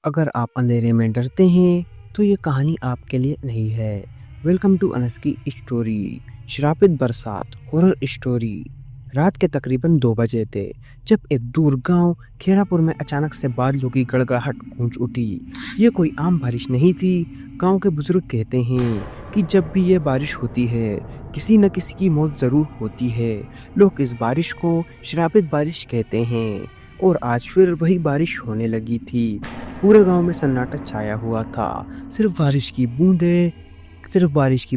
अगर आप अंधेरे में डरते हैं तो ये कहानी आपके लिए नहीं है। वेलकम टू अनस की स्टोरी। श्रापित बरसात हॉरर स्टोरी। रात के तकरीबन 2 बजे थे जब एक दूर गांव खेरापुर में अचानक से बादलों की गड़गड़ाहट गूंज उठी। ये कोई आम बारिश नहीं थी। गांव के बुजुर्ग कहते हैं कि जब भी ये बारिश होती है किसी न किसी की मौत जरूर होती है। लोग इस बारिश को श्रापित बारिश कहते हैं। और आज फिर वही बारिश होने लगी थी। पूरे गांव में सन्नाटा छाया हुआ था। सिर्फ बारिश की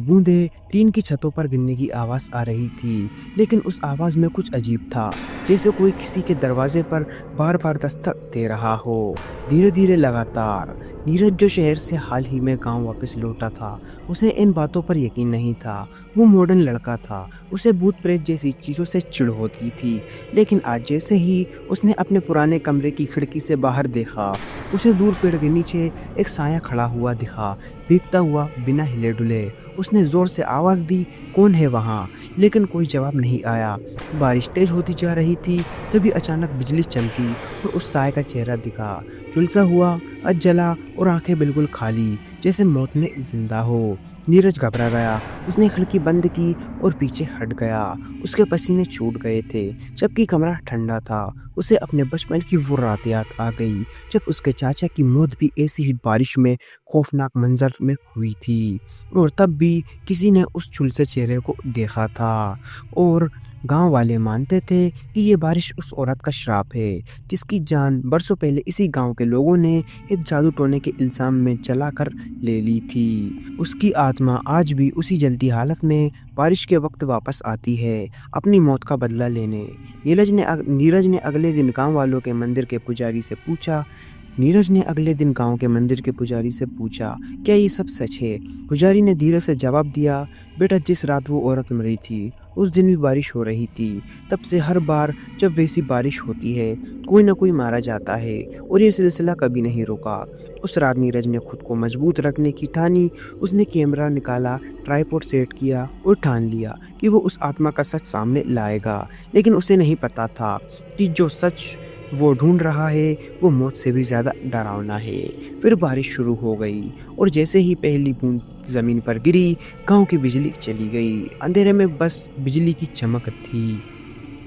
बूंदें टीन की छतों पर गिरने की आवाज आ रही थी। लेकिन उस आवाज में कुछ अजीब था, जैसे कोई किसी के दरवाजे पर बार बार दस्तक दे रहा हो। धीरे धीरे लगातार। नीरज जो शहर से हाल ही में गांव वापस लौटा था, उसे इन बातों पर यकीन नहीं था। वो मॉडर्न लड़का था, उसे भूत प्रेत जैसी चीजों से चिढ़ होती थी। लेकिन आज जैसे ही उसने अपने पुराने कमरे की खिड़की से बाहर देखा, उसे दूर पेड़ के नीचे एक साया खड़ा हुआ दिखा, भीगता हुआ बिना हिले डुले। उसने जोर से आवाज दी, कौन है वहाँ? लेकिन कोई जवाब नहीं आया। बारिश तेज होती जा रही थी। तभी अचानक बिजली चमकी और उस साय का चेहरा दिखा, झुलसा हुआ, अधजला और आंखें बिल्कुल खाली, जैसे मौत में जिंदा हो। नीरज घबरा गया। उसने खिड़की बंद की और पीछे हट गया। उसके पसीने छूट गए थे, जबकि कमरा ठंडा था। उसे अपने बचपन की वो रात याद आ गई जब उसके चाचा की मौत भी ऐसी ही बारिश में खौफनाक मंजर में हुई थी। और तब भी किसी ने उस झुलसे चेहरे को देखा था। और गांव वाले मानते थे कि ये बारिश उस औरत का श्राप है, जिसकी जान बरसों पहले इसी गांव के लोगों ने एक जादू टोने के इल्जाम में जलाकर ले ली थी। उसकी आत्मा आज भी उसी जलती हालत में बारिश के वक्त वापस आती है, अपनी मौत का बदला लेने। नीरज ने अगले दिन गांव वालों के मंदिर के पुजारी से पूछा क्या ये सब सच है? पुजारी ने धीरे से जवाब दिया, बेटा, जिस रात वो औरत मरी थी उस दिन भी बारिश हो रही थी। तब से हर बार जब वैसी बारिश होती है कोई ना कोई मारा जाता है, और ये सिलसिला कभी नहीं रुका। उस रात नीरज ने खुद को मजबूत रखने की ठानी। उसने कैमरा निकाला, ट्राइपॉड सेट किया और ठान लिया कि वो उस आत्मा का सच सामने लाएगा। लेकिन उसे नहीं पता था कि जो सच वो ढूंढ रहा है वो मौत से भी ज्यादा डरावना है। फिर बारिश शुरू हो गई और जैसे ही पहली बूंद जमीन पर गिरी, गांव की बिजली चली गई। अंधेरे में बस बिजली की चमक थी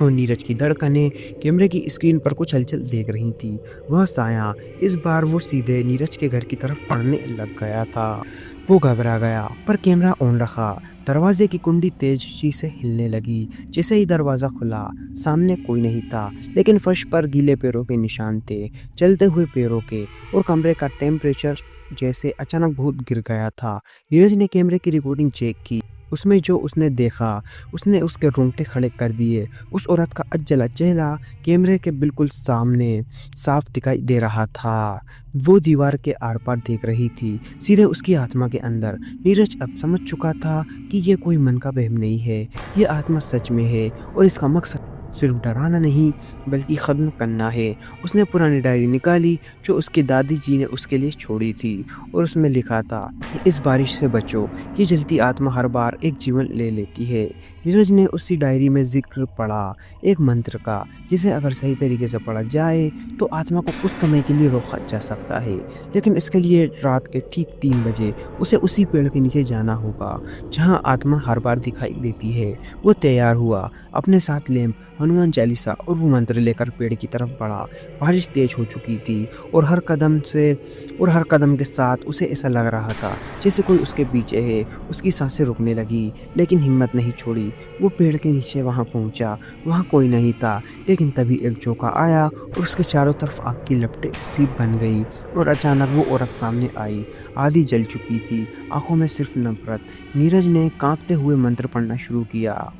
और नीरज की धड़कनें कैमरे की स्क्रीन पर कुछ हलचल देख रही थी। वह साया इस बार वो सीधे नीरज के घर की तरफ पड़ने लग गया था। वो घबरा गया पर कैमरा ऑन रखा। दरवाजे की कुंडी तेजी से हिलने लगी। जैसे ही दरवाज़ा खुला, सामने कोई नहीं था, लेकिन फर्श पर गीले पैरों के निशान थे, चलते हुए पैरों के। और कमरे का टेम्परेचर जैसे अचानक बहुत गिर गया था। नीरज ने कैमरे की रिकॉर्डिंग चेक की। उसमें जो उसने देखा उसने उसके रोंगटे खड़े कर दिए। उस औरत का अधजला चेहरा कैमरे के बिल्कुल सामने साफ दिखाई दे रहा था। वो दीवार के आर पार देख रही थी, सीधे उसकी आत्मा के अंदर। नीरज अब समझ चुका था कि ये कोई मन का वहम नहीं है, ये आत्मा सच में है और इसका मकसद सिर्फ डराना नहीं बल्कि ख़त्म करना है। उसने पुरानी डायरी निकाली जो उसकी दादी जी ने उसके लिए छोड़ी थी, और उसमें लिखा था, इस बारिश से बचो, ये जलती आत्मा हर बार एक जीवन ले लेती है। नीरज ने उसी डायरी में जिक्र पढ़ा, एक मंत्र का, जिसे अगर सही तरीके से पढ़ा जाए तो आत्मा को कुछ समय के लिए रोका जा सकता है। लेकिन इसके लिए रात के ठीक 3 बजे उसे उसी पेड़ के नीचे जाना होगा जहाँ आत्मा हर बार दिखाई देती है। वो तैयार हुआ, अपने साथ लैंप, हनुमान चालीसा और वो मंत्र लेकर पेड़ की तरफ बढ़ा। बारिश तेज हो चुकी थी और हर कदम के साथ उसे ऐसा लग रहा था जैसे कोई उसके पीछे है। उसकी सांसें रुकने लगी, लेकिन हिम्मत नहीं छोड़ी। वो पेड़ के नीचे वहां पहुंचा। वहां कोई नहीं था, लेकिन तभी एक झोंका आया और उसके चारों तरफ आग की लपटें सी बन गई। और अचानक वो औरत सामने आई, आधी जल चुकी थी, आंखों में सिर्फ नफरत। नीरज ने कांपते हुए मंत्र पढ़ना शुरू किया,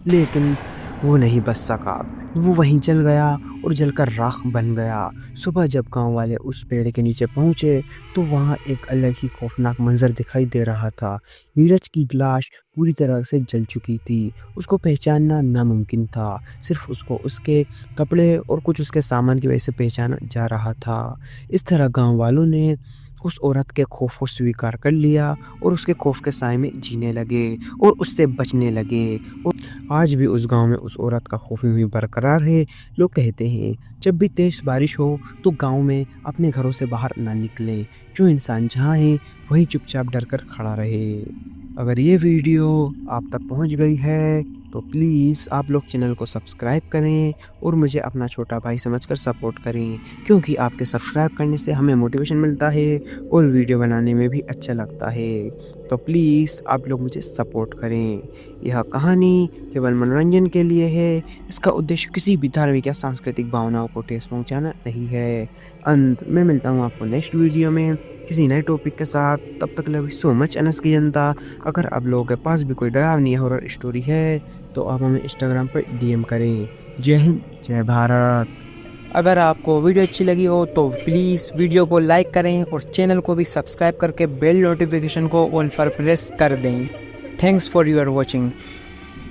लेकिन वो नहीं बच सका। वो वहीं जल गया और जलकर राख बन गया। सुबह जब गांव वाले उस पेड़ के नीचे पहुंचे तो वहां एक अलग ही खौफनाक मंजर दिखाई दे रहा था। नीरज की लाश पूरी तरह से जल चुकी थी। उसको पहचानना नामुमकिन था। सिर्फ उसको उसके कपड़े और कुछ उसके सामान की वजह से पहचाना जा रहा था। इस तरह गांव वालों ने उस औरत के खौफ को स्वीकार कर लिया और उसके खौफ के साए में जीने लगे और उससे बचने लगे। आज भी उस गांव में उस औरत का खौफ यूं ही बरकरार है। लोग कहते हैं जब भी तेज बारिश हो तो गांव में अपने घरों से बाहर ना निकले। जो इंसान जहाँ है वही चुपचाप डर कर खड़ा रहे। अगर ये वीडियो आप तक पहुंच गई है तो प्लीज़ आप लोग चैनल को सब्सक्राइब करें और मुझे अपना छोटा भाई समझकर सपोर्ट करें, क्योंकि आपके सब्सक्राइब करने से हमें मोटिवेशन मिलता है और वीडियो बनाने में भी अच्छा लगता है। तो प्लीज़ आप लोग मुझे सपोर्ट करें। यह कहानी केवल मनोरंजन के लिए है। इसका उद्देश्य किसी भी धार्मिक या सांस्कृतिक भावनाओं को ठेस पहुंचाना नहीं है। अंत में मिलता हूँ आपको नेक्स्ट वीडियो में किसी नए टॉपिक के साथ। तब तक love you so much Anas की जनता। अगर आप लोगों के पास भी कोई डरावनी हॉरर स्टोरी है तो आप हमें इंस्टाग्राम पर डीएम करें। जय हिंद, जय भारत। अगर आपको वीडियो अच्छी लगी हो तो प्लीज़ वीडियो को लाइक करें और चैनल को भी सब्सक्राइब करके बेल नोटिफिकेशन को ऑल पर प्रेस कर दें। Thanks for your watching.